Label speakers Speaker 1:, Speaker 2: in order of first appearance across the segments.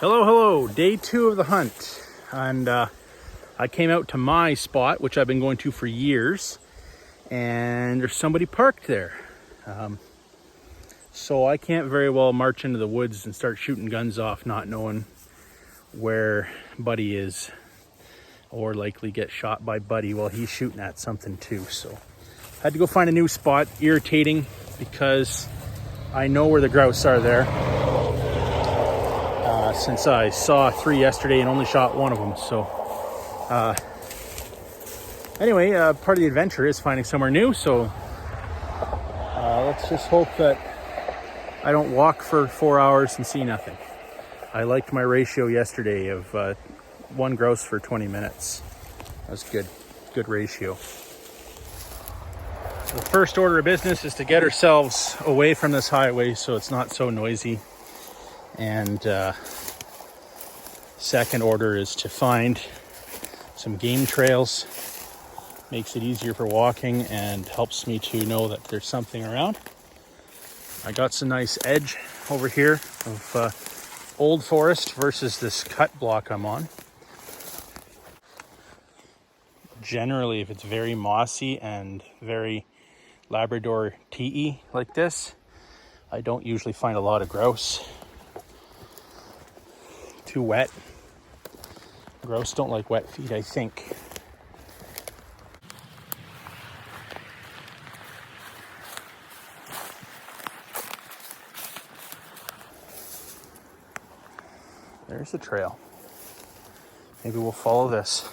Speaker 1: Hello, day 2 of the hunt, and I came out to my spot, which I've been going to for years, and there's somebody parked there. So I can't very well march into the woods and start shooting guns off not knowing where Buddy is, or likely get shot by Buddy while he's shooting at something too. So I had to go find a new spot. Irritating because I know where the grouse are there. Since I saw 3 yesterday and only shot 1 of them. So anyway, part of the adventure is finding somewhere new. So let's just hope that I don't walk for 4 hours and see nothing. I liked my ratio yesterday of 1 grouse for 20 minutes. That's good ratio. So the first order of business is to get ourselves away from this highway so it's not so noisy. And second order is to find some game trails. Makes it easier for walking and helps me to know that there's something around. I got some nice edge over here of old forest versus this cut block I'm on. Generally, if it's very mossy and very Labrador tea like this, I don't usually find a lot of grouse. Too wet. Grouse don't like wet feet, I think. There's the trail. Maybe we'll follow this.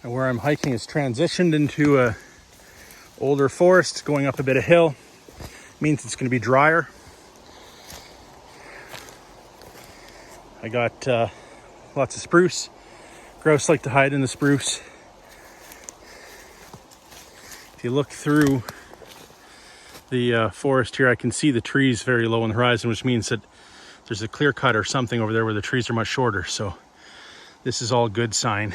Speaker 1: And where I'm hiking is transitioned into a older forest going up a bit of hill. Means it's going to be drier. I got lots of spruce. Grouse like to hide in the spruce. If you look through the forest here, I can see the trees very low on the horizon, which means that there's a clear cut or something over there where the trees are much shorter. So this is all good sign.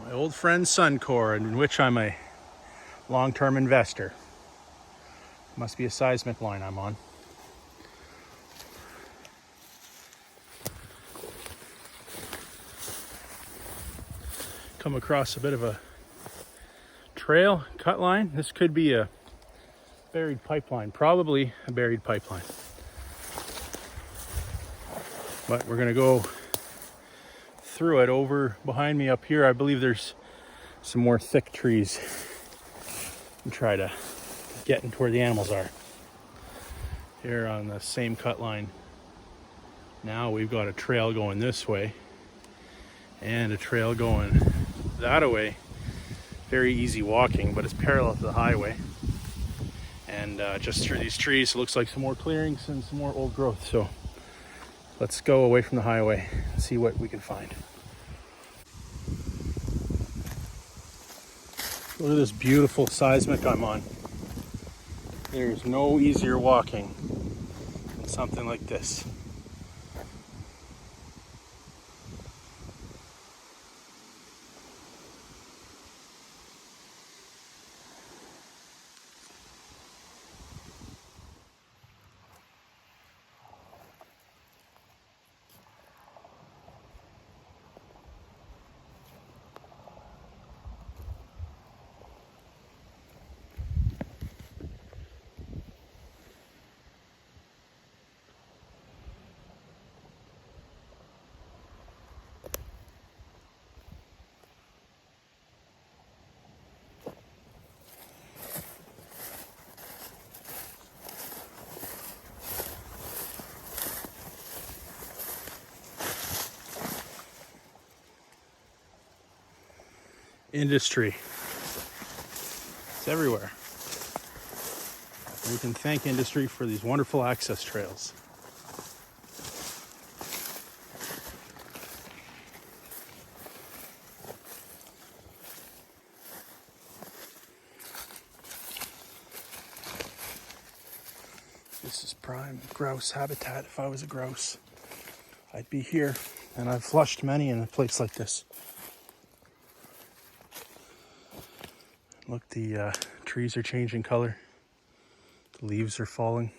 Speaker 1: My old friend Suncor, in which I'm a long-term investor. Must be a seismic line I'm on. Come across a bit of a trail, cut line. This could be a buried pipeline, probably a buried pipeline. But we're gonna go through it. Over behind me up here, I believe there's some more thick trees, and try to get into where the animals are. Here on the same cut line, now we've got a trail going this way and a trail going that way. Very easy walking, but it's parallel to the highway. And just through these trees, it looks like some more clearings and some more old growth. So let's go away from the highway and see what we can find. Look at this beautiful seismic I'm on. There's no easier walking than something like this. Industry. It's everywhere. We can thank industry for these wonderful access trails. This is prime grouse habitat. If I was a grouse, I'd be here. And I've flushed many in a place like this. Look, the trees are changing color. The leaves are falling.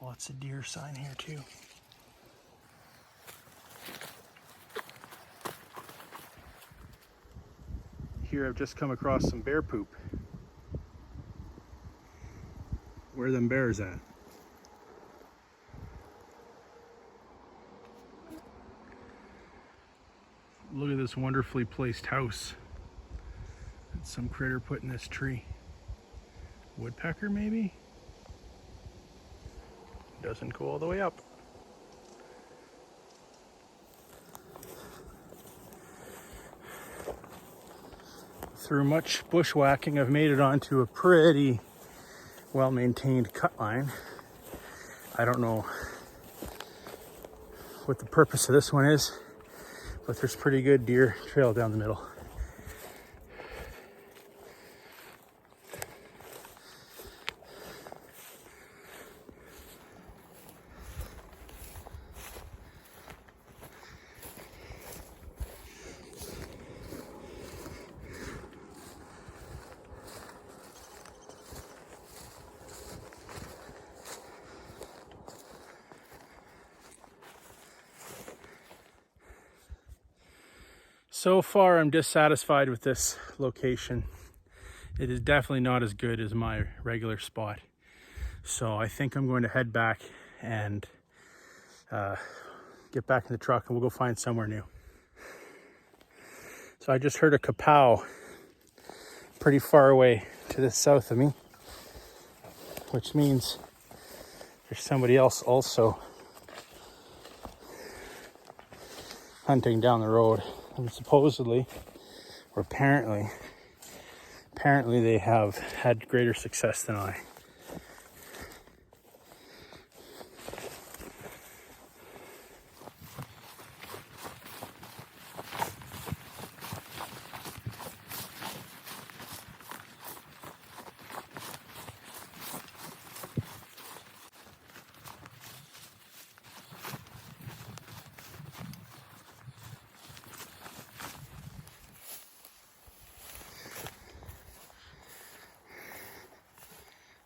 Speaker 1: Lots of deer sign here too. Here I've just come across some bear poop. Where are them bears at? Look at this wonderfully placed house that some critter put in this tree. Woodpecker maybe? Doesn't go all the way up. Through much bushwhacking, I've made it onto a pretty well-maintained cut line. I don't know what the purpose of this one is, but there's pretty good deer trail down the middle. So far, I'm dissatisfied with this location. It is definitely not as good as my regular spot. So I think I'm going to head back and get back in the truck and we'll go find somewhere new. So I just heard a kapow pretty far away to the south of me, which means there's somebody else also hunting down the road. And supposedly, or apparently they have had greater success than I.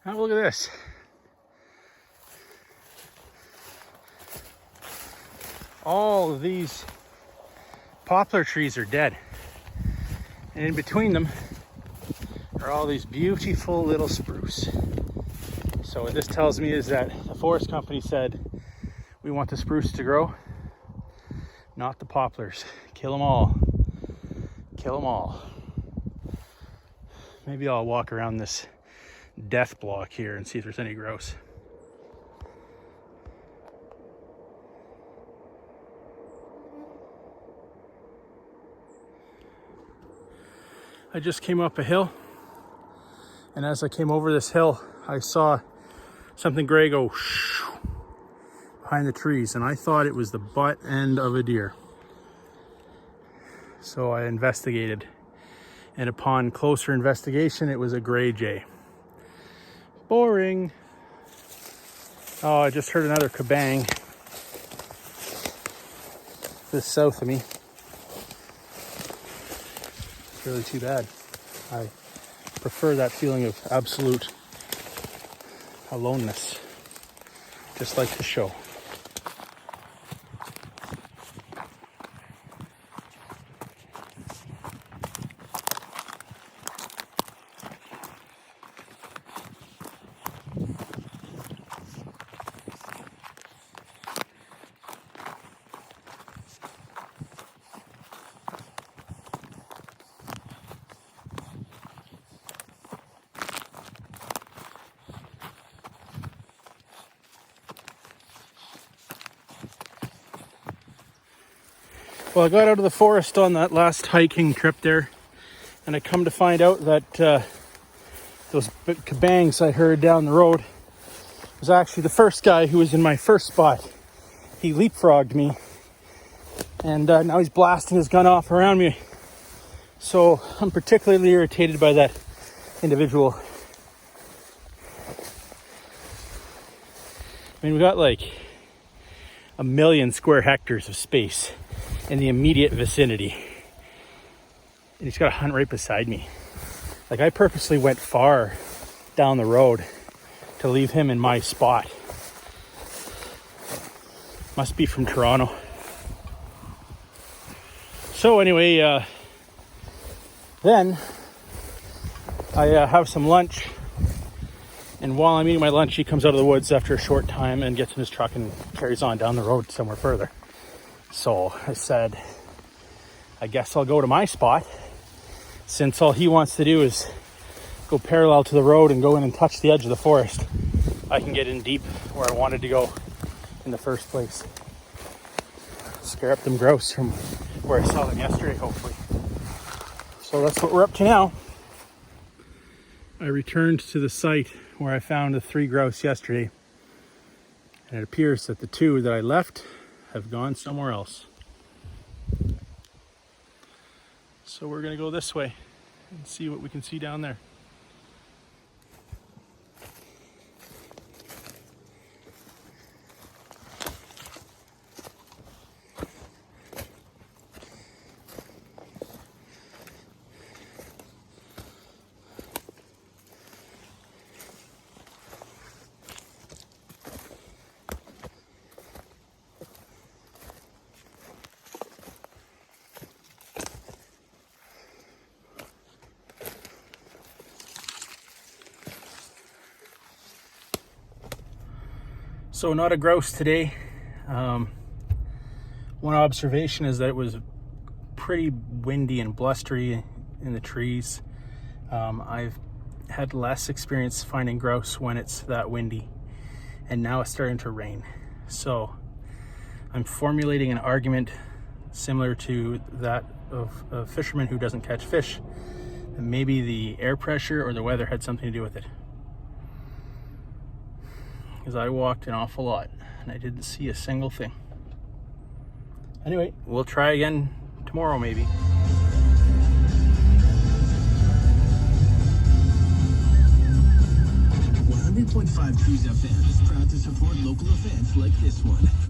Speaker 1: Now look at this. All of these poplar trees are dead. And in between them are all these beautiful little spruce. So what this tells me is that the forest company said, we want the spruce to grow, not the poplars. Kill them all. Kill them all. Maybe I'll walk around this death block here and see if there's any grouse. I just came up a hill, and as I came over this hill, I saw something gray go behind the trees, and I thought it was the butt end of a deer. So I investigated, and upon closer investigation, it was a gray jay. Boring. Oh, I just heard another kabang this south of me. It's really too bad. I prefer that feeling of absolute aloneness, just like the show. Well, I got out of the forest on that last hiking trip there, and I come to find out that those kabangs I heard down the road was actually the first guy who was in my first spot. He leapfrogged me, and now he's blasting his gun off around me So I'm particularly irritated by that individual. I mean, we got like 1 million square hectares of space in the immediate vicinity. And he's got a hunt right beside me. Like, I purposely went far down the road to leave him in my spot. Must be from Toronto. So anyway, then I have some lunch. And while I'm eating my lunch, he comes out of the woods after a short time and gets in his truck and carries on down the road somewhere further. So I said, I guess I'll go to my spot, since all he wants to do is go parallel to the road and go in and touch the edge of the forest. I can get in deep where I wanted to go in the first place. Scare up them grouse from where I saw them yesterday, hopefully. So that's what we're up to now. I returned to the site where I found the 3 grouse yesterday, and it appears that the 2 that I left have gone somewhere else. So we're gonna go this way and see what we can see down there. So not a grouse today. One observation is that it was pretty windy and blustery in the trees. I've had less experience finding grouse when it's that windy, and now it's starting to rain. So I'm formulating an argument similar to that of a fisherman who doesn't catch fish. And maybe the air pressure or the weather had something to do with it. Because I walked an awful lot and I didn't see a single thing. Anyway, we'll try again tomorrow maybe.
Speaker 2: 100.5 Cruise FM is proud to support local events like this one.